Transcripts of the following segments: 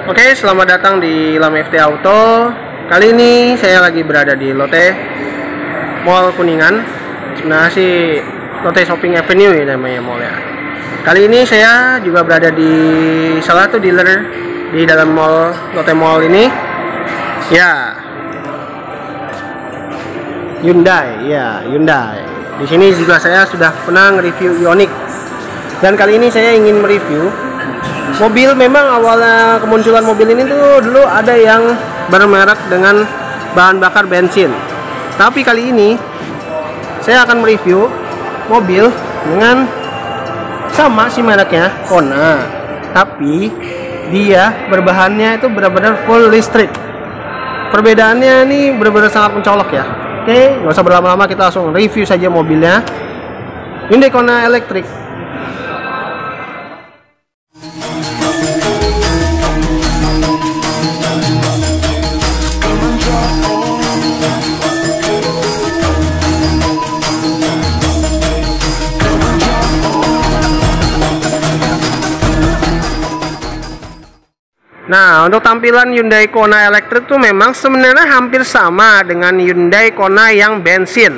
Oke, selamat datang di Lam FT Auto. Kali ini saya lagi berada di Lotte Mall Kuningan. Sebenarnya sih Lotte Shopping Avenue ya namanya mallnya. Kali ini saya juga berada di salah satu dealer di dalam mall Lotte Mall ini. Ya, Hyundai. Di sini juga saya sudah pernah review Ioniq. Dan kali ini saya ingin mereview mobil. Memang awalnya kemunculan mobil ini tuh dulu ada yang bermerek dengan bahan bakar bensin. Tapi kali ini saya akan mereview mobil dengan sama sih mereknya, Kona. Tapi dia berbahannya itu benar-benar full listrik. Perbedaannya ini benar-benar sangat mencolok ya. Oke, nggak usah berlama-lama, kita langsung review saja mobilnya. Hyundai Kona Electric. Nah, untuk tampilan Hyundai Kona Electric tuh memang sebenarnya hampir sama dengan Hyundai Kona yang bensin.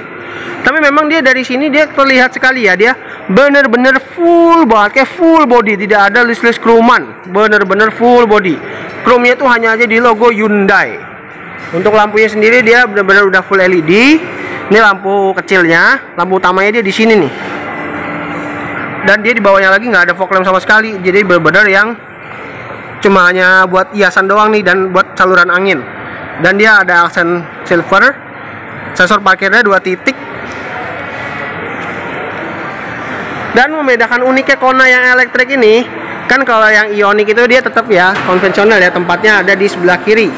Tapi memang dia dari sini dia terlihat sekali ya, dia bener-bener full banget, kayak full body, tidak ada list-list chroman, bener-bener full body. Chrome-nya tuh hanya aja di logo Hyundai. Untuk lampunya sendiri dia bener-bener udah full LED. Ini lampu kecilnya, lampu utamanya dia di sini nih. Dan dia di bawahnya lagi nggak ada fog lamp sama sekali, jadi bener-bener yang cuma hanya buat hiasan doang nih dan buat saluran angin. Dan dia ada aksen silver. Sensor parkirnya 2 titik. Dan membedakan uniknya Kona yang elektrik ini, kan kalau yang Ioniq itu dia tetap ya konvensional ya, tempatnya ada di sebelah kiri.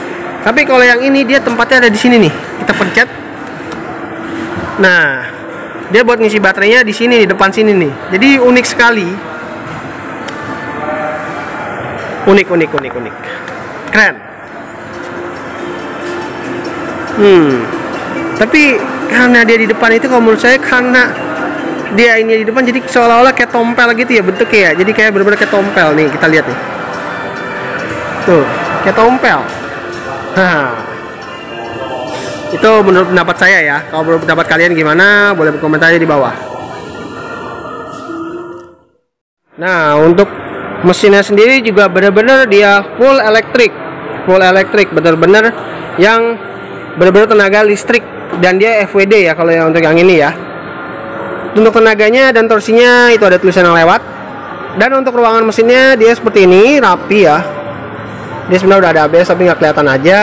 Tapi kalau yang ini dia tempatnya ada di sini nih. Kita pencet. Nah, dia buat ngisi baterainya di sini, di depan sini nih. Jadi unik sekali. Unik. Keren. Tapi karena dia di depan itu, kalau menurut saya karena dia ini di depan, jadi seolah-olah kayak tompel gitu ya bentuknya ya. Jadi kayak bener-bener kayak tompel nih, kita lihat nih. Tuh, kayak tompel. Itu menurut pendapat saya ya. Kalau menurut pendapat kalian gimana? Boleh berkomentar aja di bawah. Nah, untuk mesinnya sendiri juga benar-benar dia full elektrik, benar-benar yang benar-benar tenaga listrik, dan dia FWD ya kalau yang untuk yang ini ya. Untuk tenaganya dan torsinya itu ada tulisan yang lewat. Dan untuk ruangan mesinnya dia seperti ini, rapi ya. Dia sebenarnya udah ada ABS tapi nggak kelihatan aja.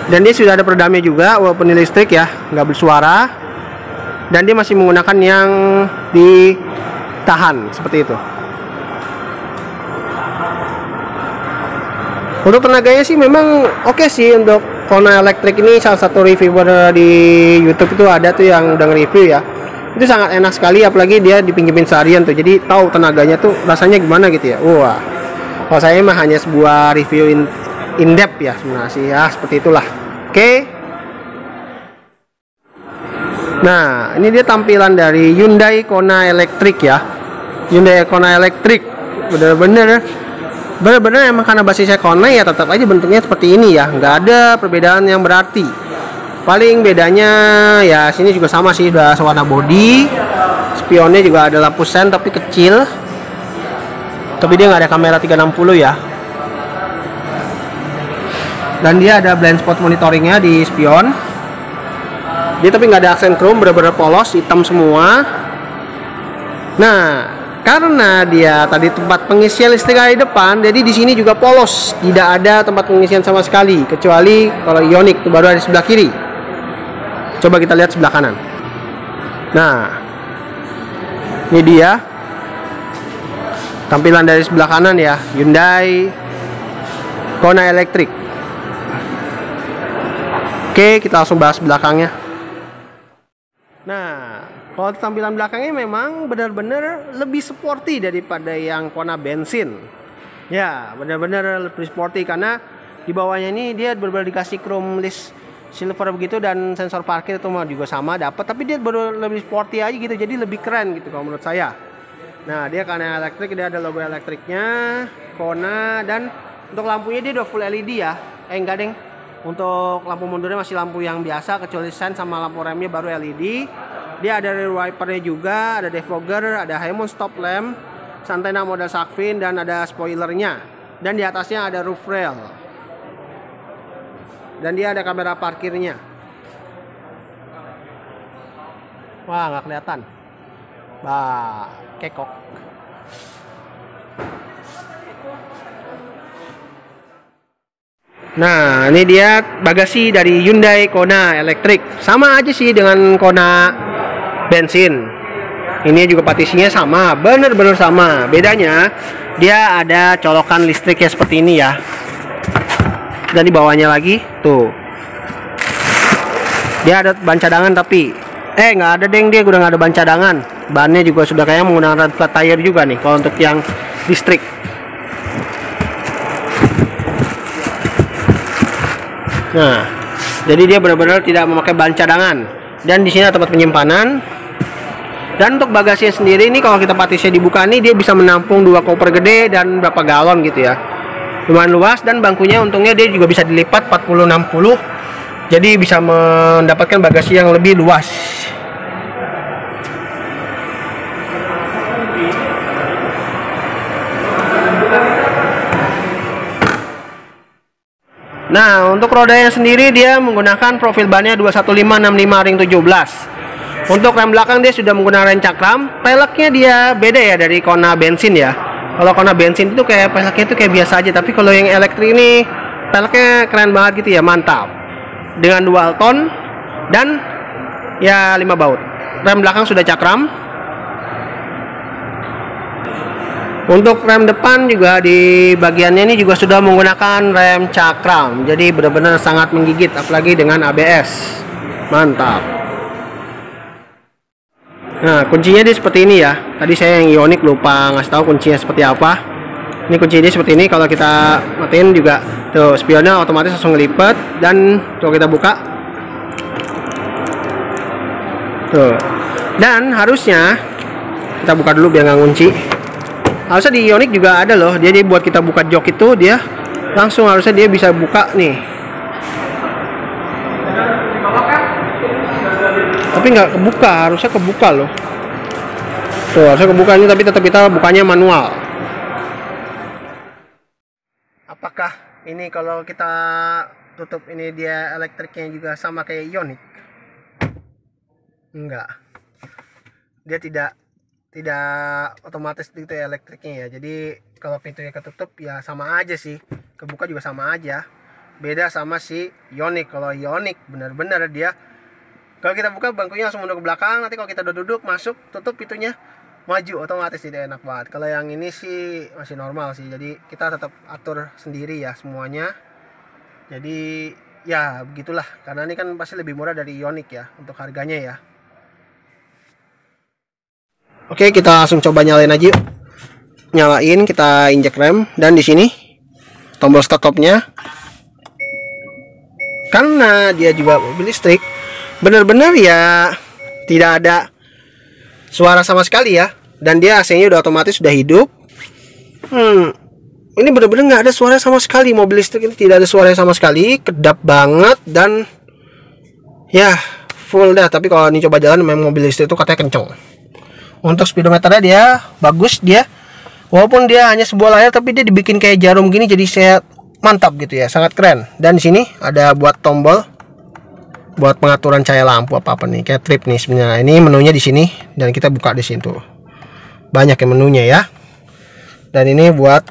Dan dia sudah ada peredamnya juga walaupun ini listrik ya, nggak bersuara. Dan dia masih menggunakan yang ditahan seperti itu. Untuk tenaganya sih memang oke sih. Untuk Kona Electric ini salah satu reviewer di YouTube itu ada tuh yang udah nge-review ya. Itu sangat enak sekali, apalagi dia dipinjemin seharian tuh. Jadi tahu tenaganya tuh rasanya gimana gitu ya. Wah. Kalau saya mah hanya sebuah review in depth ya sebenarnya sih ya, seperti itulah. Oke. Nah, ini dia tampilan dari Hyundai Kona Electric ya. Hyundai Kona Electric bener-bener emang karena basisnya Kona ya, tetap aja bentuknya seperti ini ya, nggak ada perbedaan yang berarti. Paling bedanya ya sini juga sama sih, udah sewarna body. Spionnya juga ada lampu sen tapi kecil, tapi dia nggak ada kamera 360 ya. Dan dia ada blind spot monitoringnya di spion. Dia tapi nggak ada aksen chrome, bener-bener polos, hitam semua. Nah, karena dia tadi tempat pengisian listrik di depan, jadi di sini juga polos, tidak ada tempat pengisian sama sekali, kecuali kalau Ioniq itu baru ada di sebelah kiri. Coba kita lihat sebelah kanan. Nah, ini dia tampilan dari sebelah kanan ya, Hyundai Kona Electric. Oke, kita langsung bahas belakangnya. Nah, kalau tampilan belakangnya memang benar-benar lebih sporty daripada yang Kona bensin. Ya, benar-benar lebih sporty karena di bawahnya ini dia benar-benar dikasih chrome list silver begitu, dan sensor parkir itu mah juga sama dapat, tapi dia baru lebih sporty aja gitu, jadi lebih keren gitu kalau menurut saya. Nah, dia Kona elektrik, dia ada logo elektriknya, Kona, dan untuk lampunya dia udah full LED ya. Enggak deng. Untuk lampu mundurnya masih lampu yang biasa, kecuali sen sama lampu remnya baru LED. Dia ada rear wipernya juga, ada defogger, ada high mount stop lamp, Santena model shark fin, dan ada spoilernya. Dan di atasnya ada roof rail. Dan dia ada kamera parkirnya. Wah, nggak kelihatan. Bah, kekok. Nah, ini dia bagasi dari Hyundai Kona elektrik. Sama aja sih dengan Kona bensin. Ini juga partisinya sama, bener-bener sama. Bedanya dia ada colokan listriknya seperti ini ya. Dan di bawahnya lagi tuh, dia ada ban cadangan tapi nggak ada deng, dia udah nggak ada ban cadangan. Bannya juga sudah kayak menggunakan flat tire juga nih kalau untuk yang listrik. Nah, jadi dia benar-benar tidak memakai ban cadangan. Dan di sini ada tempat penyimpanan. Dan untuk bagasinya sendiri ini kalau kita partisnya dibuka nih, dia bisa menampung 2 koper gede dan berapa galon gitu ya. Lumayan luas, dan bangkunya untungnya dia juga bisa dilipat 40-60. Jadi bisa mendapatkan bagasi yang lebih luas. Nah, untuk rodanya sendiri dia menggunakan profil bannya 21565 ring 17. Untuk rem belakang dia sudah menggunakan rem cakram. Peleknya dia beda ya dari Kona bensin ya. Kalau Kona bensin itu kayak peleknya itu kayak biasa aja, tapi kalau yang elektrik ini peleknya keren banget gitu ya, mantap. Dengan dual tone dan ya 5 baut. Rem belakang sudah cakram. Untuk rem depan juga di bagiannya ini juga sudah menggunakan rem cakram. Jadi benar-benar sangat menggigit, apalagi dengan ABS. Mantap. Nah, kuncinya dia seperti ini ya. Tadi saya yang Ioniq lupa ngasih tahu kuncinya seperti apa. Ini kunci dia seperti ini. Kalau kita matiin juga tuh, spionnya otomatis langsung ngelipet. Dan kalau kita buka tuh. Dan harusnya kita buka dulu biar nggak ngunci. Harusnya di Ioniq juga ada loh. Jadi buat kita buka jok itu dia langsung harusnya dia bisa buka nih. Tapi nggak kebuka, harusnya kebuka loh. Tuh, harusnya kebuka ini, tapi tetap kita bukanya manual. Apakah ini kalau kita tutup ini dia elektriknya juga sama kayak Ioniq? Enggak. Dia tidak otomatis gitu ya elektriknya ya. Jadi kalau pintunya ketutup ya sama aja sih. Kebuka juga sama aja. Beda sama si Ioniq. Kalau Ioniq benar-benar dia kalau kita buka bangkunya langsung mundur ke belakang, nanti kalau kita udah duduk masuk tutup pintunya maju otomatis, tidak enak banget. Kalau yang ini sih masih normal sih, jadi kita tetap atur sendiri ya semuanya. Jadi ya begitulah, karena ini kan pasti lebih murah dari Ioniq ya untuk harganya ya. Oke, kita langsung coba nyalain aja yuk. Nyalain, kita injek rem, dan di sini tombol stop-nya. Karena dia juga mobil listrik, bener-bener ya tidak ada suara sama sekali ya, dan dia AC-nya udah otomatis sudah hidup. Ini bener-bener nggak ada suara sama sekali. Mobil listrik ini tidak ada suara sama sekali, kedap banget, dan ya full dah. Tapi kalau ini coba jalan memang mobil listrik itu katanya kenceng. Untuk speedometernya dia bagus, dia walaupun dia hanya sebuah layar tapi dia dibikin kayak jarum gini, jadi saya mantap gitu ya, sangat keren. Dan di sini ada buat tombol buat pengaturan cahaya lampu apa nih, kayak trip nih sebenarnya. Ini menunya di sini, dan kita buka di sini tuh. Banyak yang menunya ya. Dan ini buat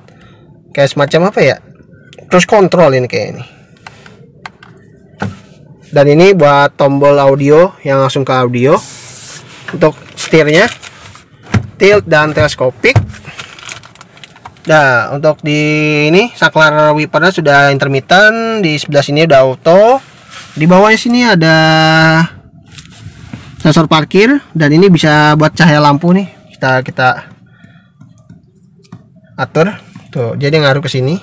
kayak semacam apa ya? Terus control ini kayak ini. Dan ini buat tombol audio yang langsung ke audio. Untuk setirnya tilt dan teleskopik. Nah, untuk di ini saklar wipernya sudah intermittent, di sebelah sini udah auto. Di bawahnya sini ada sensor parkir, dan ini bisa buat cahaya lampu nih. Kita atur. Tuh, jadi ngaruh ke sini.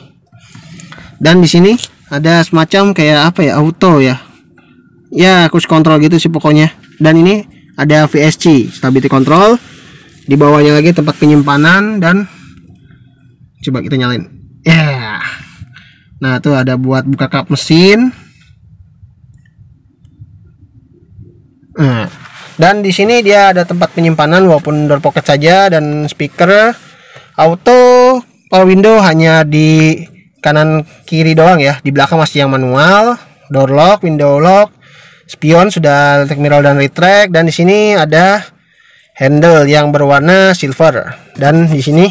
Dan di sini ada semacam kayak apa ya, auto ya. Ya, cruise control gitu sih pokoknya. Dan ini ada VSC, stability control. Di bawahnya lagi tempat penyimpanan, dan coba kita nyalain. Ya. Nah, tuh ada buat buka kap mesin. Nah, dan di sini dia ada tempat penyimpanan walaupun door pocket saja, dan speaker auto. Power window hanya di kanan kiri doang ya. Di belakang masih yang manual. Door lock, window lock, spion sudah electric mirror dan retract, dan di sini ada handle yang berwarna silver, dan di sini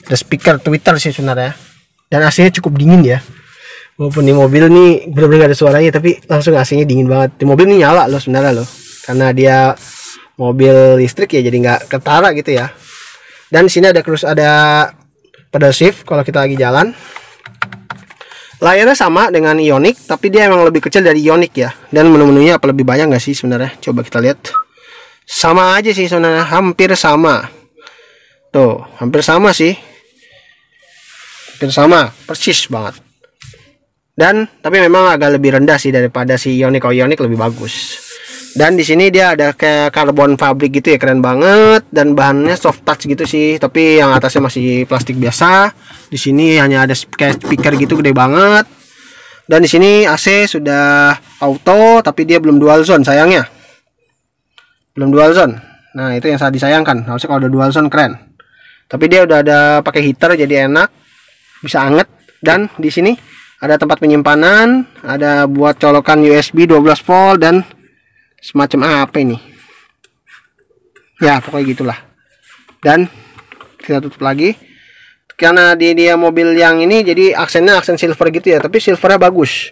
ada speaker Twitter sih sebenarnya, dan AC-nya cukup dingin ya. Walaupun di mobil nih bener-bener gak ada suaranya, tapi langsung AC-nya dingin banget. Di mobil ini nyala loh sebenarnya loh, karena dia mobil listrik ya, jadi nggak ketara gitu ya. Dan di sini ada pedal shift kalau kita lagi jalan. Layarnya sama dengan Ioniq, tapi dia emang lebih kecil dari Ioniq ya. Dan menu-menunya apa lebih banyak nggak sih sebenarnya? Coba kita lihat. Sama aja sih sebenarnya, hampir sama. Tuh, hampir sama sih. Hampir sama, persis banget. Dan tapi memang agak lebih rendah sih daripada si Ioniq. Kalau Ioniq lebih bagus. Dan di sini dia ada kayak karbon fabrik gitu ya, keren banget. Dan bahannya soft touch gitu sih, tapi yang atasnya masih plastik biasa. Di sini hanya ada kayak speaker gitu gede banget. Dan di sini AC sudah auto, tapi dia belum dual zone sayangnya. Belum dual zone. Nah, itu yang sangat disayangkan. Harusnya kalau udah dual zone keren. Tapi dia udah ada pakai heater, jadi enak. Bisa anget. Dan di sini ada tempat penyimpanan, ada buat colokan USB 12 volt dan semacam apa ini. Ya, pokoknya gitulah. Dan kita tutup lagi. Karena dia mobil yang ini jadi aksennya aksen silver gitu ya, tapi silvernya bagus.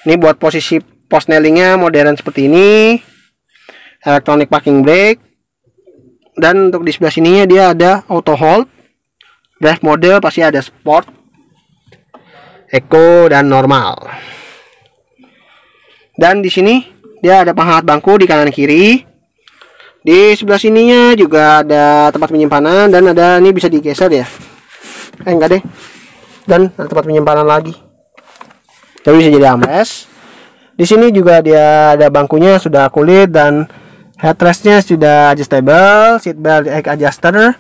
Ini buat posisi post nailingnya modern seperti ini. Electronic parking brake. Dan untuk di sebelah sininya dia ada auto hold. Drive mode pasti ada sport, eco, dan normal. Dan di sini dia ada penghangat bangku di kanan kiri. Di sebelah sininya juga ada tempat penyimpanan, dan ada ini bisa digeser ya. Enggak deh. Dan ada tempat penyimpanan lagi. Jadi bisa jadi armrest. Di sini juga dia ada bangkunya sudah kulit, dan headrestnya sudah adjustable, seat belt adjuster.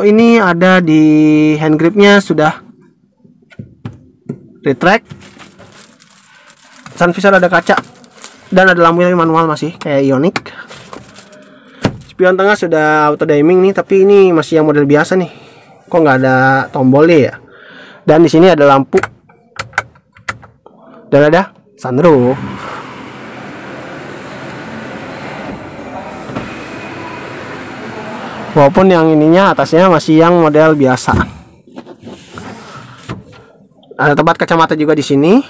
Ini ada di hand gripnya sudah retract. Sun visor ada kaca, dan ada lampunya manual masih kayak Ioniq. Spion tengah sudah auto dimming nih, tapi ini masih yang model biasa nih. Kok nggak ada tombolnya ya? Dan di sini ada lampu, dan ada sunroof. Walaupun yang ininya atasnya masih yang model biasa. Ada tempat kacamata juga di sini.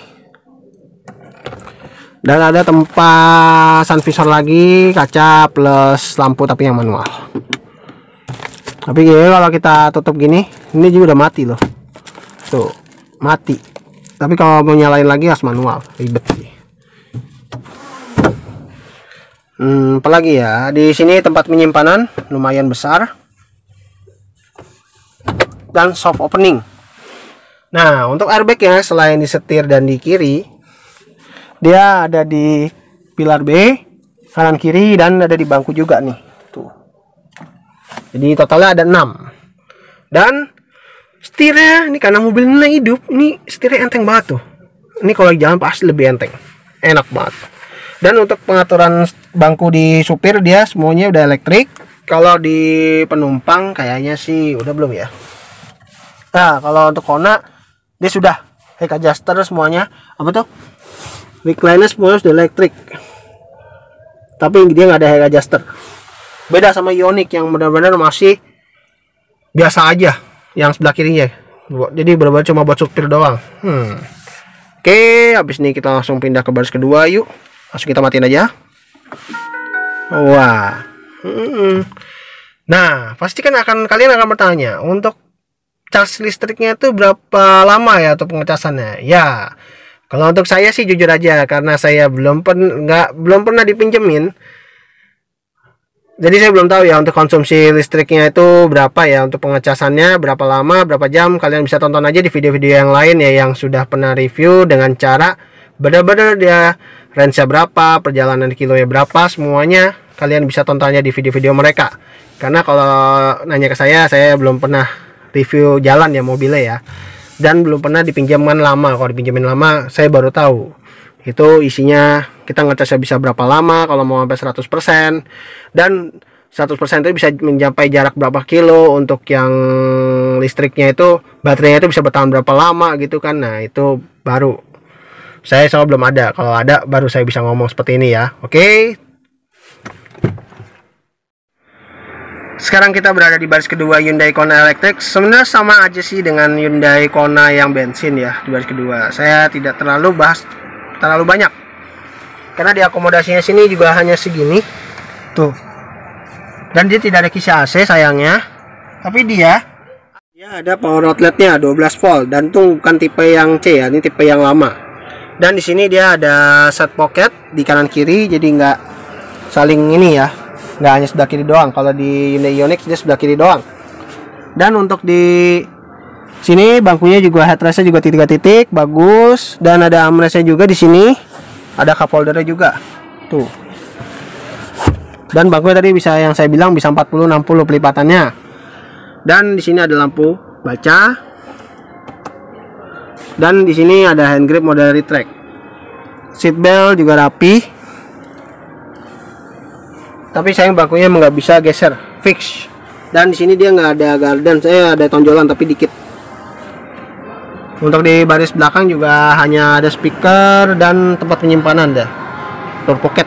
Dan ada tempat sun visor lagi, kaca plus lampu tapi yang manual. Tapi gini, kalau kita tutup gini, ini juga udah mati loh. Tuh, mati. Tapi kalau mau nyalain lagi harus manual, ribet sih. Apalagi ya, di sini tempat penyimpanan lumayan besar dan soft opening. Nah, untuk airbag ya, selain di setir dan di kiri, dia ada di pilar B, kanan kiri, dan ada di bangku juga nih. Tuh. Jadi totalnya ada 6. Dan setirnya ini karena mobilnya hidup, ini setirnya enteng banget tuh. Ini kalau jalan pasti lebih enteng, enak banget. Dan untuk pengaturan bangku di supir dia semuanya udah elektrik. Kalau di penumpang kayaknya sih udah belum ya. Nah, kalau untuk Kona dia sudah head adjuster semuanya. Apa tuh? Recliner semuanya sudah elektrik. Tapi dia nggak ada head adjuster. Beda sama Ioniq yang benar-benar masih biasa aja yang sebelah kirinya. Jadi benar-benar cuma buat supir doang. Oke, habis ini kita langsung pindah ke baris kedua yuk. Langsung kita matiin aja. Wah. Nah, pasti kan kalian akan bertanya, untuk cas listriknya itu berapa lama ya untuk pengecasannya? Ya, kalau untuk saya sih jujur aja, karena saya belum pernah dipinjemin. Jadi saya belum tahu ya untuk konsumsi listriknya itu berapa ya untuk pengecasannya, berapa lama, berapa jam. Kalian bisa tonton aja di video-video yang lain ya, yang sudah pernah review dengan cara benar-benar dia range-nya berapa, perjalanan kilonya berapa, semuanya kalian bisa tontonnya di video-video mereka. Karena kalau nanya ke saya belum pernah review jalan ya mobilnya ya, dan belum pernah dipinjamkan lama. Kalau dipinjamin lama saya baru tahu itu isinya kita ngecasnya bisa berapa lama kalau mau sampai 100%, dan 100% itu bisa mencapai jarak berapa kilo. Untuk yang listriknya itu baterainya itu bisa bertahan berapa lama gitu kan. Nah itu baru saya soal belum ada. Kalau ada baru saya bisa ngomong seperti ini ya. Oke. Sekarang kita berada di baris kedua Hyundai Kona Electric. Sebenarnya sama aja sih dengan Hyundai Kona yang bensin ya. Di baris kedua saya tidak terlalu bahas terlalu banyak, karena di akomodasinya sini juga hanya segini tuh, dan dia tidak ada kisi AC sayangnya. Tapi dia ada power outletnya 12 volt, dan tuh bukan tipe yang C ya, ini tipe yang lama. Dan di sini dia ada set pocket di kanan kiri, jadi nggak saling ini ya, nggak hanya sebelah kiri doang. Kalau di Hyundai Ioniq dia sebelah kiri doang. Dan untuk di sini bangkunya juga headrestnya juga 3 titik, bagus. Dan ada armrestnya juga di sini, ada cup holdernya juga tuh. Dan bangkunya tadi bisa, yang saya bilang bisa 40-60 pelipatannya. Dan di sini ada lampu baca. Dan di sini ada hand grip model retract. Seat belt juga rapi. Tapi sayang bangkunya nggak bisa geser, fix. Dan di sini dia nggak ada garden, saya ada tonjolan tapi dikit. Untuk di baris belakang juga hanya ada speaker dan tempat penyimpanan dah, door pocket.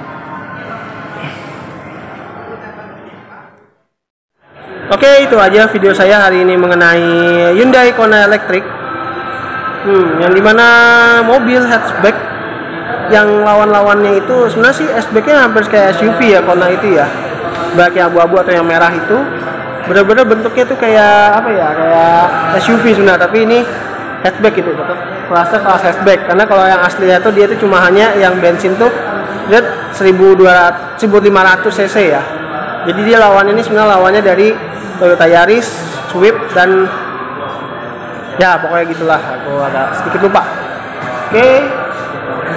Oke, itu aja video saya hari ini mengenai Hyundai Kona Electric. Yang dimana mobil hatchback yang lawan-lawannya itu sebenarnya sih hatchbacknya hampir kayak SUV ya, Kona itu ya, baik yang abu-abu atau yang merah itu bener-bener bentuknya tuh kayak apa ya, kayak SUV sebenarnya, tapi ini hatchback gitu, kelas hatchback. Karena kalau yang aslinya tuh dia tuh cuma hanya yang bensin tuh dia 1500 cc ya. Jadi dia lawannya ini sebenarnya lawannya dari Toyota Yaris, Swift, dan ya pokoknya gitulah, aku agak sedikit lupa. Oke,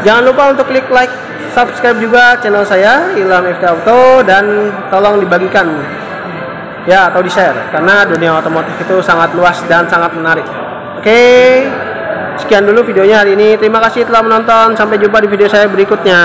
jangan lupa untuk klik like, subscribe juga channel saya Ilham FT Auto, dan tolong dibagikan ya atau di share, karena dunia otomotif itu sangat luas dan sangat menarik. Oke, sekian dulu videonya hari ini. Terima kasih telah menonton. Sampai jumpa di video saya berikutnya.